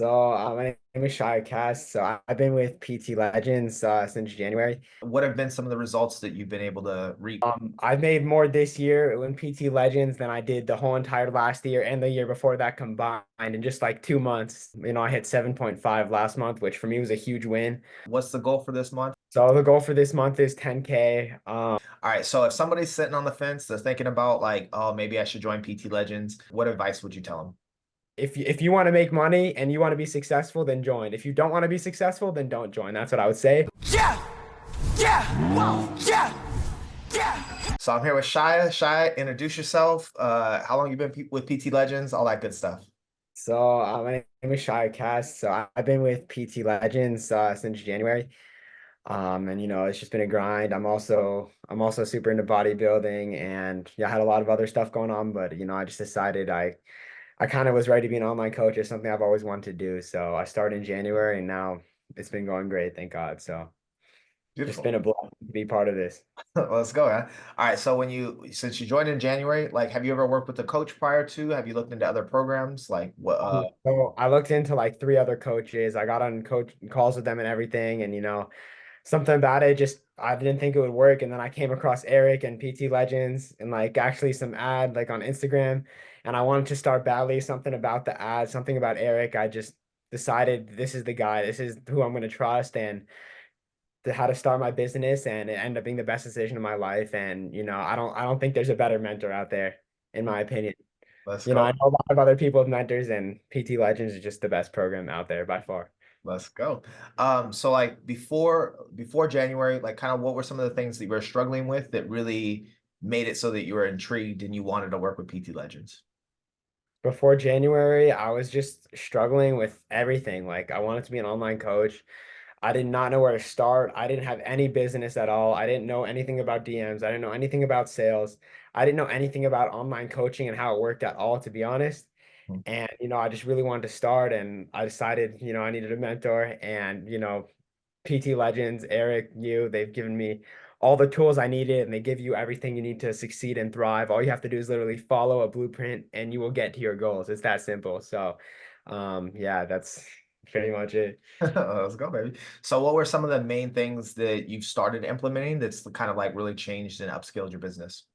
My name is Shy Cast. I've been with PT Legends since January. What have been some of the results that you've been able to reap? I've made more this year in PT Legends than I did the whole entire last year and the year before that combined in just like 2 months. I hit 7.5 last month, which for me was a huge win. What's the goal for this month? So the goal for this month is 10K. All right, so if somebody's sitting on the fence, they're thinking about like, oh, maybe I should join PT Legends, what advice would you tell them? If you want to make money and you want to be successful, then join. If you don't want to be successful, then don't join. That's what I would say. Yeah! Yeah! Whoa! Yeah! Yeah! So I'm here with Shia. Shia, introduce yourself. How long you been with PT Legends? All that good stuff. My name is Shy Cast. I've been with PT Legends since January. And it's just been a grind. I'm also super into bodybuilding, and yeah, I had a lot of other stuff going on, but I just decided I kind of was ready to be an online coach. It's something I've always wanted to do. So I started in January and now it's been going great, thank God. So just Beautiful. been a blessing to be part of this. Let's go, man. All right, so since you joined in January, like, have you ever worked with a coach prior to? Have you looked into other programs? Like what So I looked into like three other coaches. I got on coach calls with them and everything, and something about it just I didn't think it would work. And then I came across Erik and PT Legends and like actually some ad like on Instagram. And I wanted to start badly, something about the ad, something about Erik. I just decided this is the guy, this is who I'm gonna trust and how to start my business, and it ended up being the best decision of my life. And I don't think there's a better mentor out there, in my opinion. let's I go. know a lot of other people with mentors, and PT Legends is just the best program out there by far. Let's go. So like before January, like kind of what were some of the things that you were struggling with that really made it so that you were intrigued and you wanted to work with PT Legends? Before January, I was just struggling with everything. Like, I wanted to be an online coach. I did not know where to start. I didn't have any business at all. I didn't know anything about DMs. I didn't know anything about sales. I didn't know anything about online coaching and how it worked at all, to be honest. Mhm. And, I just really wanted to start, and I decided, I needed a mentor. And, PT Legends, Erik, they've given me all the tools I needed, and they give you everything you need to succeed and thrive. All you have to do is literally follow a blueprint and you will get to your goals. It's that simple. Yeah, that's pretty much it. Let's go, baby. So what were some of the main things that you've started implementing that's kind of like really changed and upskilled your business?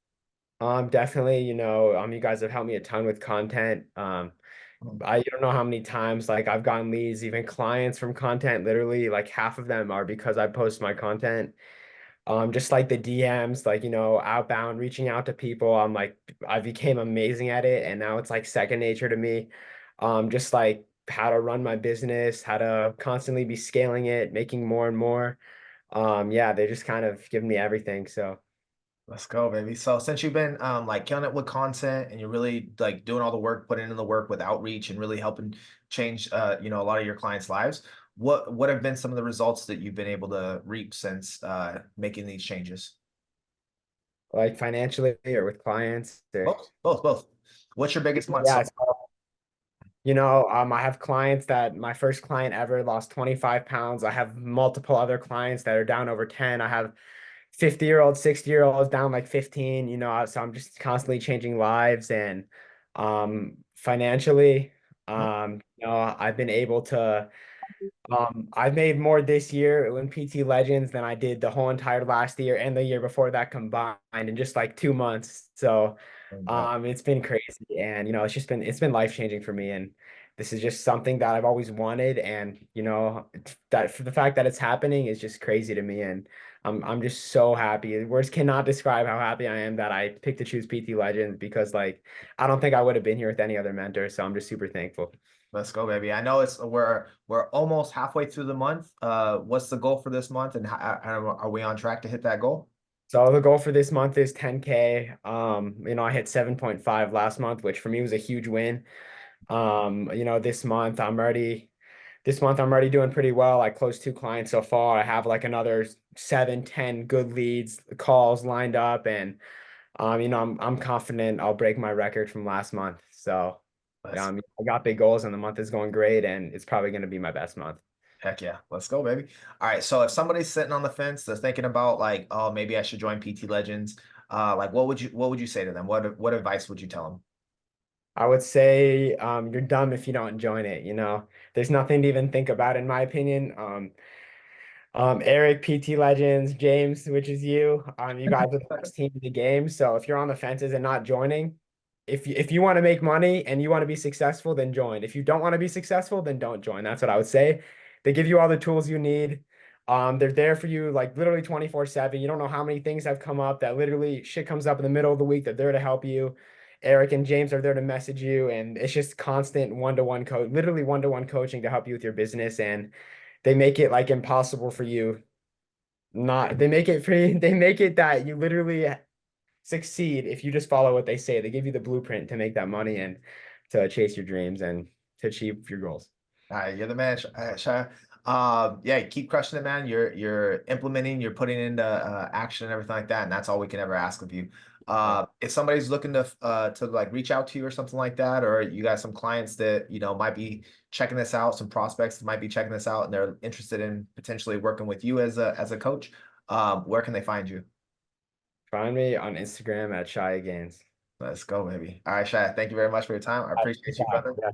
Definitely, you guys have helped me a ton with content. Mhm. I don't know how many times like I've gotten leads, even clients from content. Literally, like half of them are because I post my content. Just like the DMs, like, outbound, reaching out to people. I became amazing at it, and now it's like second nature to me. Just like how to run my business, how to constantly be scaling it, making more and more. Yeah, they just kind of give me everything. So Let's go, baby. So since you've been like killing it with content and you're really like doing all the work, putting in the work with outreach and really helping change a lot of your clients' lives, what have been some of the results that you've been able to reap since making these changes? like financially or with clients, or Both, both, both. What's your biggest month so yeah, I have clients that my first client ever lost 25 pounds. I have multiple other clients that are down over 10. I have 50-year-olds, 60-year-olds down like 15, so I'm just constantly changing lives. And financially, I've been able to I've made more this year in PT Legends than I did the whole entire last year and the year before that combined in just like 2 months. It's been crazy, and it's been life-changing for me. And this is just something that I've always wanted, and that for the fact that it's happening is just crazy to me. And I'm just so happy. Words cannot describe how happy I am that I picked to choose PT Legends, because like I don't think I would have been here with any other mentor. So I'm just super thankful. let's go, baby. I know we're almost halfway through the month. What's the goal for this month, and are we on track to hit that goal? So the goal for this month is 10K. I hit 7.5 last month, which for me was a huge win. This month I'm already doing pretty well. I closed two clients so far. I have like another 7, 10 good leads, calls lined up, and I'm confident I'll break my record from last month. So Let's I got big goals, and the month is going great, and it's probably going to be my best month. Heck yeah, let's go, baby. All right, so if somebody's sitting on the fence, they're thinking about like, oh, maybe I should join PT Legends. Like, what would you say to them? What advice would you tell them? I would say you're dumb if you don't join it, you know. There's nothing to even think about in my opinion. Erik, PT Legends, James, which is you. You guys are the best team in the game. So if you're on the fences and not joining, if you want to make money and you want to be successful, then join. If you don't want to be successful, then don't join. That's what I would say. They give you all the tools you need. They're there for you like literally 24/7. You don't know how many things have come up that literally shit comes up in the middle of the week. They're there to help you. Erik and James are there to message you, and it's just constant one-to-one coach, literally one-to-one coaching to help you with your business. And they make it like impossible for you. Not they make it free. They make it that you literally succeed if you just follow what they say. They give you the blueprint to make that money and to chase your dreams and to achieve your goals. All right, you're the man, Shia. Yeah, keep crushing it, man. You're implementing, you're putting into action and everything like that, and that's all we can ever ask of you. If somebody's looking to like reach out to you or something like that, or you got some clients that might be checking this out, some prospects that might be checking this out, and they're interested in potentially working with you as a coach, where can they find you? Find me on Instagram at Shy Gains. Let's go, baby. All right, Shia. Thank you very much for your time. I appreciate you, brother. Yeah.